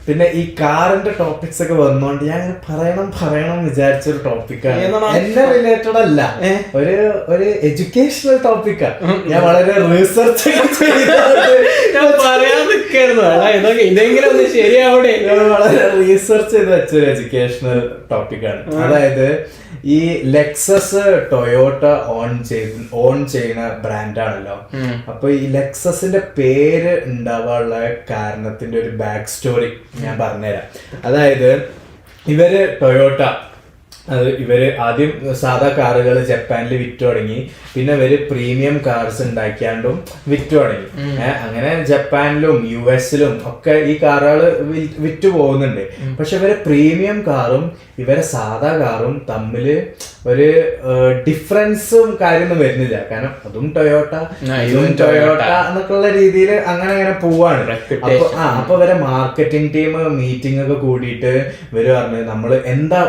പിന്നെ ഈ കാറിന്റെ ടോപ്പിക്സ് ഒക്കെ വന്നോണ്ട് ഞാൻ പറയണം വിചാരിച്ചൊരു ടോപ്പിക്കാണ്. എന്നെ റിലേറ്റഡ് അല്ല, ഒരു എഡ്യൂക്കേഷണൽ ടോപ്പിക്കാണ്. ഞാൻ വളരെ റിസർച്ച് പറയാൻ നിൽക്കായിരുന്നു, ഇതെങ്കിലും ഒന്ന് ശരിയാവട്ടെ. വളരെ റീസെർച്ച് ചെയ്ത് വെച്ചൊരു എഡ്യൂക്കേഷണൽ ടോപ്പിക്കാണ്. അതായത് ഈ ലെക്സസ് ടൊയോട്ട ഓൺ ചെയ്യുന്ന ബ്രാൻഡാണല്ലോ. അപ്പൊ ഈ ലെക്സസിന്റെ പേര് ഉണ്ടാവാനുള്ള കാരണത്തിന്റെ ഒരു ബാക്ക് സ്റ്റോറി ഞാൻ പറഞ്ഞുതരാം. അതായത് ഇവര് ആദ്യം സാധാ കാറുകൾ ജപ്പാനിൽ വിറ്റു തുടങ്ങി. പിന്നെ ഇവര് പ്രീമിയം കാർസ് ഉണ്ടാക്കിയാണ്ടും വിറ്റു തുടങ്ങി. അങ്ങനെ ജപ്പാനിലും US-ലും ഒക്കെ ഈ കാറുകൾ വിറ്റു പോകുന്നുണ്ട്. പക്ഷെ ഇവരെ പ്രീമിയം കാറും ഇവരെ സാധാ കാറും തമ്മില് ഒരു ഡിഫറൻസും കാര്യമൊന്നും വരുന്നില്ല. കാരണം അതും ടൊയോട്ട എന്നൊക്കെയുള്ള രീതിയിൽ അങ്ങനെ പോവാണ്. അപ്പൊ ഇവരെ മാർക്കറ്റിംഗ് ടീം മീറ്റിംഗ് ഒക്കെ കൂടിയിട്ട് ഇവര് പറഞ്ഞു, നമ്മള്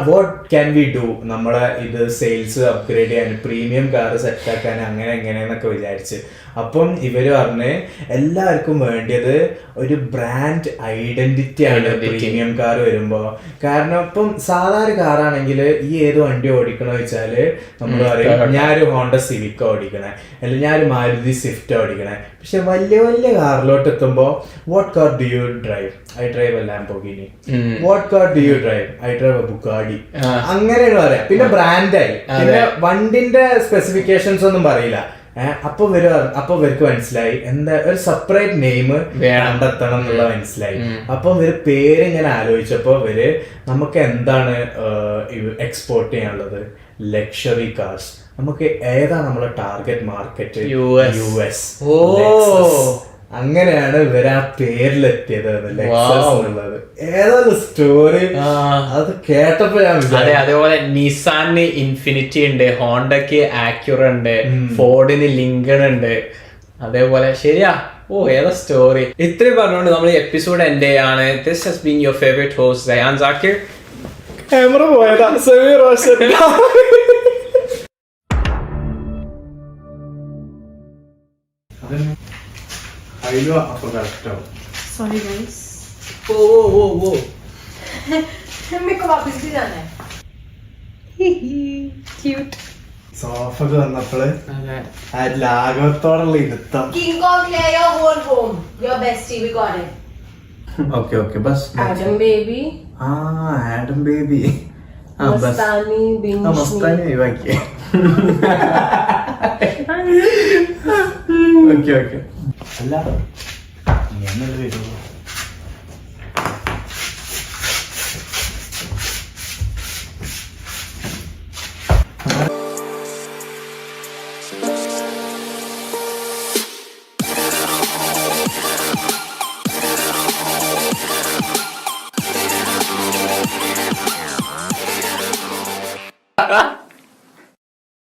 വാട്ട് ക്യാൻ വി ഡു, നമ്മളെ ഇത് സെയിൽസ് അപ്ഗ്രേഡ് ചെയ്യാൻ, പ്രീമിയം കാർ സെറ്റ് ആക്കാൻ, അങ്ങനെ എങ്ങനെയെന്നൊക്കെ വിചാരിച്ച്. അപ്പം ഇവര് പറഞ്ഞ് എല്ലാവർക്കും വേണ്ടിയത് ഒരു ബ്രാൻഡ് ഐഡന്റിറ്റി ആണ് പ്രീമിയം കാർ വരുമ്പോ. കാരണം ഇപ്പം സാധാരണ കാറാണെങ്കിൽ ഈ ഏത് വണ്ടി ഓടിക്കണോ വെച്ചാല് നമ്മൾ പറയും ഞാനൊരു ഹോണ്ട സിവിക്ക ഓടിക്കണേ, അല്ലെങ്കിൽ ഞാനൊരു മാരുതി സ്വിഫ്റ്റ് ഓടിക്കണേ. പക്ഷെ വലിയ കാറിലോട്ട് എത്തുമ്പോ what car do you drive? I drive A Lamborghini. What car do you drive? I drive A Bugatti. അങ്ങനെയാണ് പറയാം. പിന്നെ ബ്രാൻഡായി, പിന്നെ വണ്ടിന്റെ സ്പെസിഫിക്കേഷൻസ് ഒന്നും പറയില്ല. അപ്പൊ ഇവർക്ക് മനസ്സിലായി എന്താ ഒരു സെപ്പറേറ്റ് നെയിം കണ്ടെത്തണം എന്നുള്ള മനസ്സിലായി. അപ്പൊ ഇവര് പേര് ഇങ്ങനെ ആലോചിച്ചപ്പോ നമുക്ക് എന്താണ് എക്സ്പോർട്ട് ചെയ്യാനുള്ളത്? Luxury cars. നമുക്ക് ഏതാ നമ്മളെ ടാർഗറ്റ് മാർക്കറ്റ്? US. അങ്ങനെയാണ് ഇവര് ആ പേരിലെത്തിയത് ലെക്സസ് എന്നുള്ളത്. ഏതാണ് സ്റ്റോറി? അത് കേട്ടപ്പോ ഞാൻ അതേപോലെ നിസാന് ഇൻഫിനിറ്റി ഉണ്ട്, ഹോണ്ടക്ക് ആക്യുറ ഉണ്ട്, ഫോർഡിന് ലിങ്കൺ ഉണ്ട്. അതേപോലെ ശരിയാ. ഏതാ സ്റ്റോറി? ഇത്രയും പറഞ്ഞുകൊണ്ട് നമ്മൾ എപ്പിസോഡ് എൻഡ് ചെയ്യാണ്. This has been your favourite host Sayan Zakir. Camera പോയതാ സമീർ റോഷൻ. Sorry guys. मेरे को वापस भी जाना है. Cute. സോഫക്ക് വന്നപ്പോള് ആ ലാഘവത്തോടുള്ള ഇരുത്തം. King Kong clear your whole home. Your bestie we got it. Okay bus. Adam baby. Adam baby. Mastani ബിൻഷ്. മസ്താനി ഒഴിവാക്കി. ഓക്കെ അല്ല എന്നല്ലേ വരുള്ളൂ.